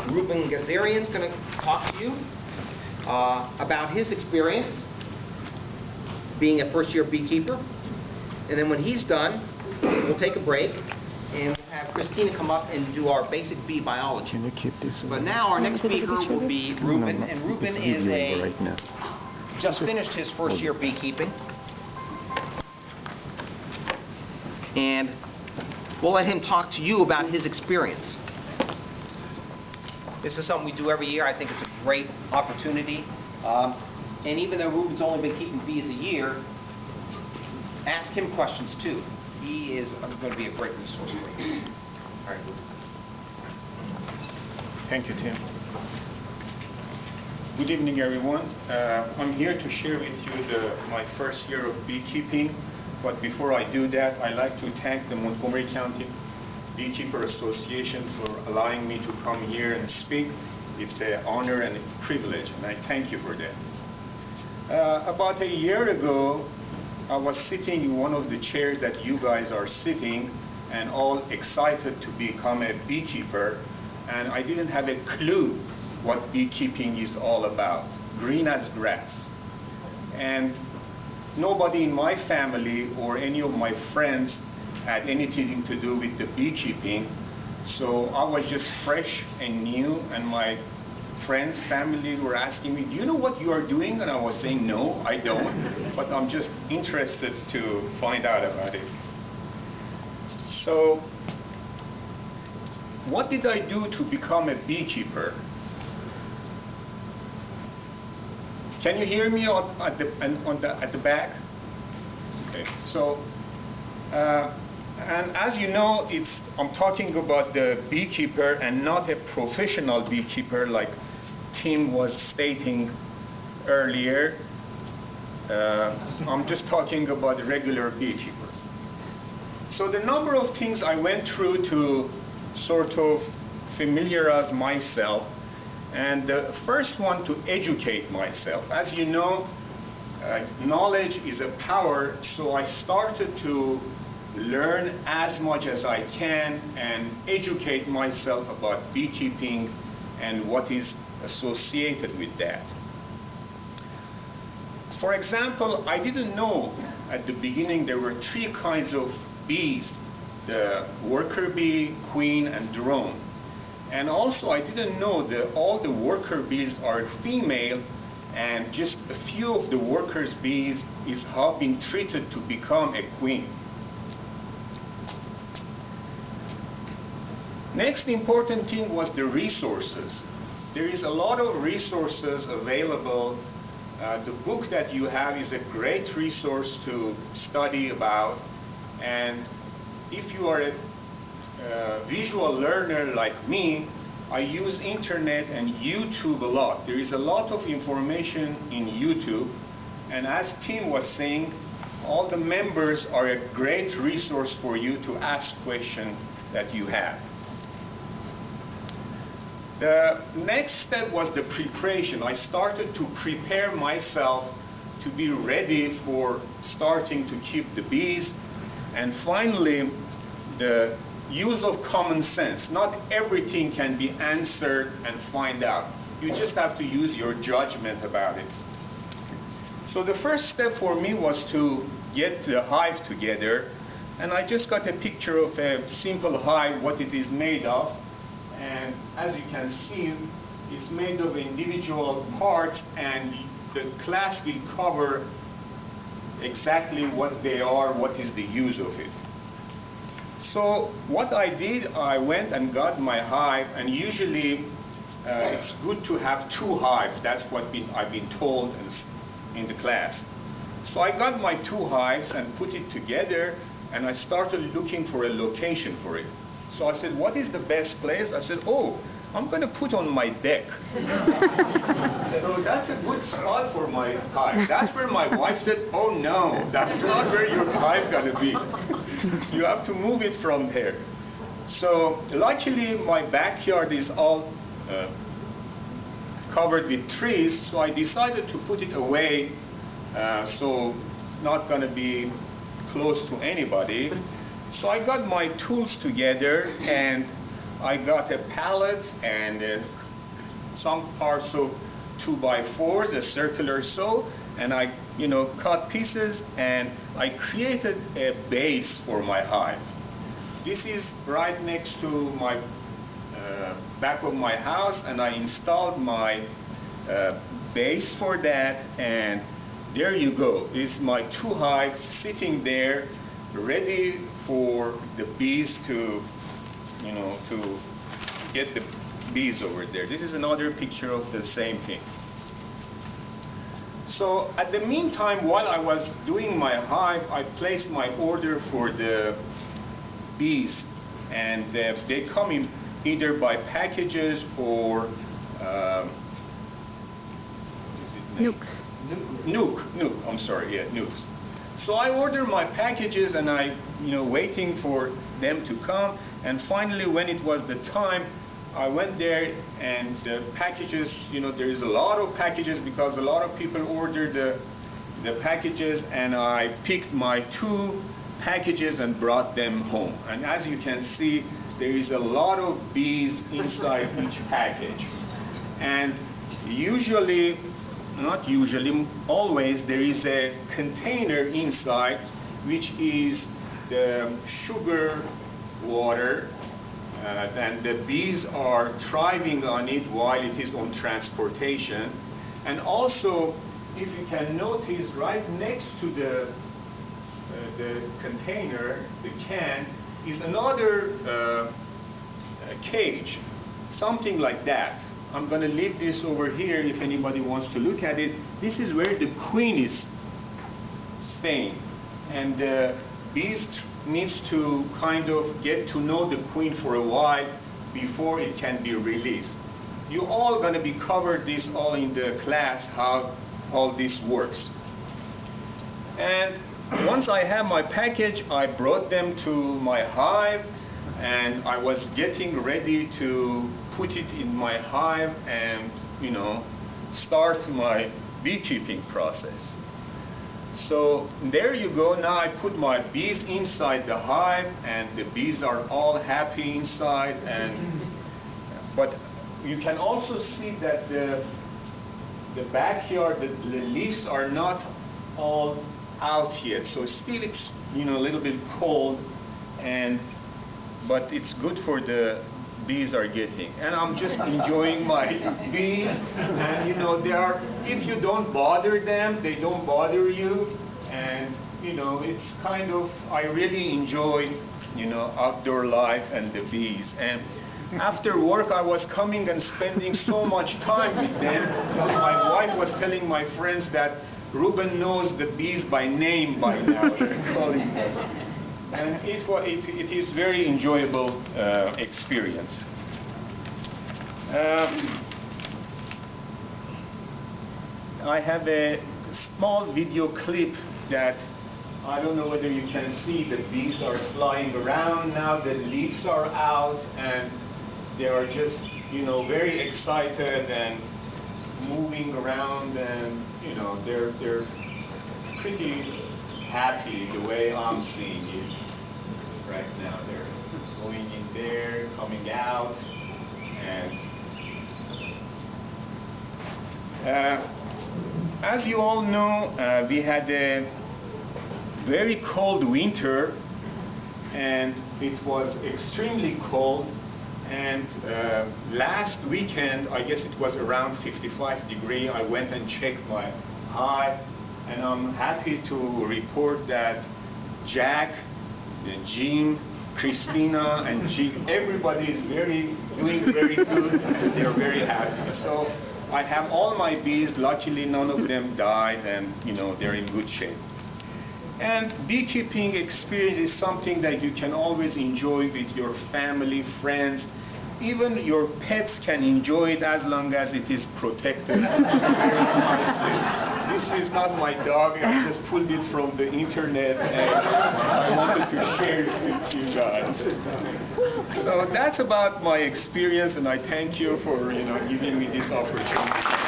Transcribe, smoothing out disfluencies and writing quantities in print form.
Rouben Ghazarian is going to talk to you about his experience being a first-year beekeeper. And then when he's done, we'll take a break and we'll have Christina come up and do our basic bee biology. Can you keep this? But now our next speaker will be Rouben, and Rouben is just finished his first year beekeeping. And we'll let him talk to you about his experience. This is something we do every year. I think it's a great opportunity. And even though Rouben's only been keeping bees a year, ask him questions too. He is going to be a great resource for you. All right. Thank you, Tim. Good evening, everyone. I'm here to share with you my first year of beekeeping. But before I do that, I'd like to thank the Montgomery County Beekeepers Association for allowing me to come here and speak. It's an honor and a privilege, and I thank you for that. About a year ago, I was sitting in one of the chairs that you guys are sitting and all excited to become a beekeeper, and I didn't have a clue what beekeeping is all about. Green as grass. And nobody in my family or any of my friends had anything to do with the beekeeping, so I was just fresh and new, and my friends, family were asking me, do you know what you are doing? And I was saying, no, I don't, but I'm just interested to find out about it. So, what did I do to become a beekeeper? Can you hear me at the back? Okay, so, and as you know, I'm talking about the beekeeper and not a professional beekeeper like Tim was stating earlier. I'm just talking about regular beekeepers. So the number of things I went through to sort of familiarize myself, and the first one to educate myself. As you know, knowledge is a power, so I started to learn as much as I can and educate myself about beekeeping and what is associated with that. For example, I didn't know at the beginning there were 3 kinds of bees: the worker bee, queen, and drone. And also I didn't know that all the worker bees are female, and just a few of the workers bees have been treated to become a queen. Next important thing was the resources. There is a lot of resources available. The book that you have is a great resource to study about, and if you are a visual learner like me, I use internet and YouTube a lot. There is a lot of information in YouTube, and as Tim was saying, all the members are a great resource for you to ask questions that you have. The next step was the preparation. I started to prepare myself to be ready for starting to keep the bees. And finally, the use of common sense. Not everything can be answered and find out. You just have to use your judgment about it. So the first step for me was to get the hive together. And I just got a picture of a simple hive, what it is made of. And as you can see, it's made of individual parts, and the class will cover exactly what they are, what is the use of it. So what I did, I went and got my hive, and usually it's good to have 2 hives. That's what I've been told in the class. So I got my 2 hives and put it together, and I started looking for a location for it. So I said, what is the best place? I said, oh, I'm going to put on my deck. So that's a good spot for my hive. That's where my wife said, oh no, that's not where your hive going to be. You have to move it from there. So luckily my backyard is all covered with trees, so I decided to put it away so it's not going to be close to anybody. So I got my tools together and I got a pallet and some parts of 2x4s, a circular saw, and I, cut pieces, and I created a base for my hive. This is right next to my back of my house, and I installed my base for that, and there you go. It's my 2 hives sitting there, ready for the bees to, to get the bees over there. This is another picture of the same thing. So at the meantime, while I was doing my hive, I placed my order for the bees, and they come in either by packages or Nukes. Nuke, I'm sorry, yeah, nukes. So I ordered my packages, and I, waiting for them to come, and finally when it was the time, I went there, and the packages, there is a lot of packages because a lot of people ordered the packages, and I picked my 2 packages and brought them home. And as you can see, there is a lot of bees inside each package. And usually, not usually, always there is a container inside which is the sugar water, and the bees are thriving on it while it is on transportation. And also, if you can notice, right next to the container, the can, is another cage, something like that. I'm going to leave this over here if anybody wants to look at it. This is where the queen is staying, and the bees needs to kind of get to know the queen for a while before it can be released. You all going to be covered this all in the class, how all this works. And once I have my package, I brought them to my hive, and I was getting ready to put it in my hive and, start my beekeeping process. So there you go. Now I put my bees inside the hive, and the bees are all happy inside. But you can also see that the backyard, the leaves are not all out yet. So still it's a little bit cold, but it's good for the bees are getting. And I'm just enjoying my bees, and they are, if you don't bother them, they don't bother you, and it's kind of, I really enjoy outdoor life and the bees. And after work I was coming and spending so much time with them. My wife was telling my friends that Rouben knows the bees by name by now. Calling them. And it is very enjoyable experience. I have a small video clip that I don't know whether you can see. The bees are flying around now. The leaves are out, and they are just very excited and moving around, and they're pretty happy the way I'm seeing it right now. They're going in there, coming out, and as you all know, we had a very cold winter, and it was extremely cold. And last weekend, I guess it was around 55 degrees, I went and checked my hive, and I'm happy to report that Jack, Jim, Christina, and Jim, everybody is doing very good. They're very happy. So I have all my bees. Luckily, none of them died, and they're in good shape. And beekeeping experience is something that you can always enjoy with your family, friends. Even your pets can enjoy it as long as it is protected. This is not my dog. I just pulled it from the internet, and I wanted to share it with you guys. So that's about my experience, and I thank you for giving me this opportunity.